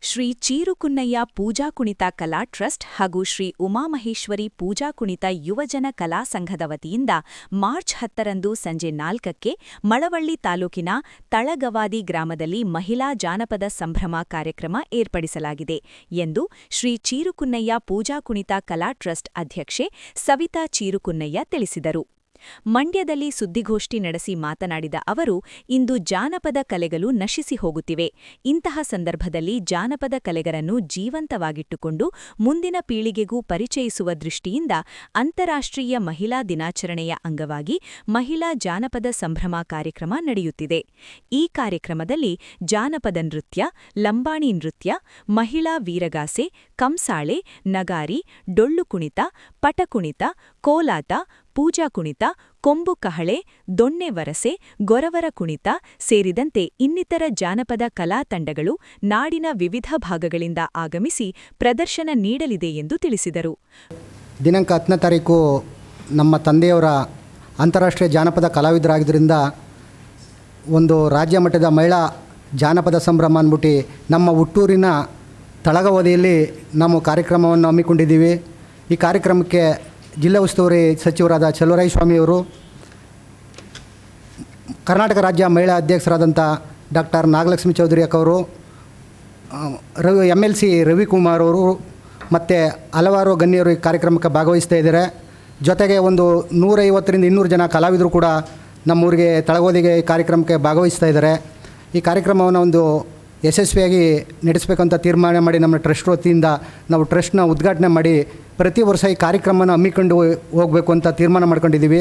ಶ್ರೀ ಚೀರುಕುನ್ನಯ್ಯ ಪೂಜಾ ಕುಣಿತ ಕಲಾ ಟ್ರಸ್ಟ್ ಹಾಗೂ ಶ್ರೀ ಉಮಾಮಹೇಶ್ವರಿ ಪೂಜಾ ಕುಣಿತ ಯುವಜನ ಕಲಾ ಸಂಘದ ವತಿಯಿಂದ ಮಾರ್ಚ್ 10ರಂದು ಸಂಜೆ 4ಕ್ಕೆ ಮಳವಳ್ಳಿ ತಾಲೂಕಿನ ತಳಗವಾದಿ ಗ್ರಾಮದಲ್ಲಿ ಮಹಿಳಾ ಜಾನಪದ ಸಂಭ್ರಮ ಕಾರ್ಯಕ್ರಮ ಏರ್ಪಡಿಸಲಾಗಿದೆ ಎಂದು ಶ್ರೀ ಚೀರುಕುನ್ನಯ್ಯ ಪೂಜಾ ಕುಣಿತ ಕಲಾ ಟ್ರಸ್ಟ್ ಅಧ್ಯಕ್ಷೆ ಸವಿತಾ ಚೀರುಕುನ್ನಯ್ಯ ತಿಳಿಸಿದರು. ಮಂಡ್ಯದಲ್ಲಿ ಸುದ್ದಿಗೋಷ್ಠಿ ನಡೆಸಿ ಮಾತನಾಡಿದ ಅವರು, ಇಂದು ಜಾನಪದ ಕಲೆಗಳು ನಶಿಸಿ ಹೋಗುತ್ತಿವೆ. ಇಂತಹ ಸಂದರ್ಭದಲ್ಲಿ ಜಾನಪದ ಕಲೆಗರನ್ನು ಜೀವಂತವಾಗಿಟ್ಟುಕೊಂಡು ಮುಂದಿನ ಪೀಳಿಗೆಗೂ ಪರಿಚಯಿಸುವ ದೃಷ್ಟಿಯಿಂದ ಅಂತಾರಾಷ್ಟ್ರೀಯ ಮಹಿಳಾ ದಿನಾಚರಣೆಯ ಅಂಗವಾಗಿ ಮಹಿಳಾ ಜಾನಪದ ಸಂಭ್ರಮ ಕಾರ್ಯಕ್ರಮ ನಡೆಯುತ್ತಿದೆ. ಈ ಕಾರ್ಯಕ್ರಮದಲ್ಲಿ ಜಾನಪದ ನೃತ್ಯ, ಲಂಬಾಣಿ ನೃತ್ಯ, ಮಹಿಳಾ ವೀರಗಾಸೆ, ಕಂಸಾಳೆ, ನಗಾರಿ, ಡೊಳ್ಳು ಕುಣಿತ, ಪಟಕುಣಿತ, ಕೋಲಾಟ, ಪೂಜಾ ಕುಣಿತ, ಕೊಂಬು ಕಹಳೆ, ದೊಣ್ಣೆ ವರಸೆ, ಗೊರವರ ಕುಣಿತ ಸೇರಿದಂತೆ ಇನ್ನಿತರ ಜಾನಪದ ಕಲಾ ತಂಡಗಳು ನಾಡಿನ ವಿವಿಧ ಭಾಗಗಳಿಂದ ಆಗಮಿಸಿ ಪ್ರದರ್ಶನ ನೀಡಲಿದೆ ಎಂದು ತಿಳಿಸಿದರು. ದಿನಾಂಕ 10ನೇ ತಾರೀಕು ನಮ್ಮ ತಂದೆಯವರ ಅಂತಾರಾಷ್ಟ್ರೀಯ ಜಾನಪದ ಕಲಾವಿದರಾಗಿದ್ದರಿಂದ ಒಂದು ರಾಜ್ಯ ಮಟ್ಟದ ಮಹಿಳಾ ಜಾನಪದ ಸಂಭ್ರಮ ಅಂದ್ಬಿಟ್ಟು ನಮ್ಮ ಹುಟ್ಟೂರಿನ ತಳಗವದಿಯಲ್ಲಿ ನಾವು ಕಾರ್ಯಕ್ರಮವನ್ನು ಹಮ್ಮಿಕೊಂಡಿದ್ದೀವಿ. ಈ ಕಾರ್ಯಕ್ರಮಕ್ಕೆ ಜಿಲ್ಲಾ ಉಸ್ತುವಾರಿ ಸಚಿವರಾದ ಚಲುವರಾಯಸ್ವಾಮಿಯವರು, ಕರ್ನಾಟಕ ರಾಜ್ಯ ಮಹಿಳಾ ಅಧ್ಯಕ್ಷರಾದಂಥ ಡಾಕ್ಟರ್ ನಾಗಲಕ್ಷ್ಮಿ ಚೌಧರಿ ಅಕ್ಕವರು, MLC ರವಿಕುಮಾರ್ ಅವರು ಮತ್ತು ಹಲವಾರು ಗಣ್ಯರು ಈ ಕಾರ್ಯಕ್ರಮಕ್ಕೆ ಭಾಗವಹಿಸ್ತಾ ಇದ್ದಾರೆ. ಜೊತೆಗೆ ಒಂದು 150ರಿಂದ 200 ಜನ ಕಲಾವಿದರು ಕೂಡ ನಮ್ಮೂರಿಗೆ ತಳಗೋದಿಗೆ ಈ ಕಾರ್ಯಕ್ರಮಕ್ಕೆ ಭಾಗವಹಿಸ್ತಾ ಇದ್ದಾರೆ. ಈ ಕಾರ್ಯಕ್ರಮವನ್ನು ಒಂದು ಯಶಸ್ವಿಯಾಗಿ ನಡೆಸಬೇಕಂತ ತೀರ್ಮಾನ ಮಾಡಿ ನಮ್ಮ ಟ್ರಸ್ಟ್ ವತಿಯಿಂದ ನಾವು ಟ್ರಸ್ಟ್ನ ಉದ್ಘಾಟನೆ ಮಾಡಿ ಪ್ರತಿ ವರ್ಷ ಈ ಕಾರ್ಯಕ್ರಮನ ಹಮ್ಮಿಕೊಂಡು ಹೋಗಬೇಕು ಅಂತ ತೀರ್ಮಾನ ಮಾಡ್ಕೊಂಡಿದ್ದೀವಿ.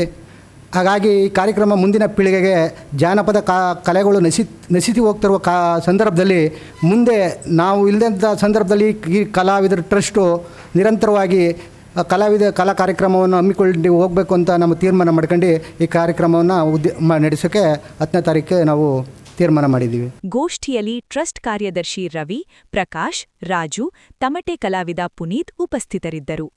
ಹಾಗಾಗಿ ಈ ಕಾರ್ಯಕ್ರಮ ಮುಂದಿನ ಪೀಳಿಗೆಗೆ ಜಾನಪದ ಕಲೆಗಳು ನಶಿಸಿ ಹೋಗ್ತಿರುವ ಸಂದರ್ಭದಲ್ಲಿ ಮುಂದೆ ನಾವು ಇಲ್ಲದಂಥ ಸಂದರ್ಭದಲ್ಲಿ ಈ ಕಲಾವಿದರ ಟ್ರಸ್ಟು ನಿರಂತರವಾಗಿ ಕಲಾ ಕಾರ್ಯಕ್ರಮವನ್ನು ಹಮ್ಮಿಕೊಂಡು ಹೋಗಬೇಕು ಅಂತ ನಾವು ತೀರ್ಮಾನ ಮಾಡ್ಕೊಂಡು ಈ ಕಾರ್ಯಕ್ರಮವನ್ನು ನಡೆಸೋಕ್ಕೆ 10ನೇ ತಾರೀಕಿಗೆ ನಾವು ತೀರ್ಮಾನ ಮಾಡಿದ್ದೀವಿ. ಗೋಷ್ಠಿಯಲ್ಲಿ ಟ್ರಸ್ಟ್ ಕಾರ್ಯದರ್ಶಿ ರವಿ, ಪ್ರಕಾಶ್, ರಾಜು, ತಮಟೆ ಕಲಾವಿದ ಪುನೀತ್ ಉಪಸ್ಥಿತರಿದ್ದರು.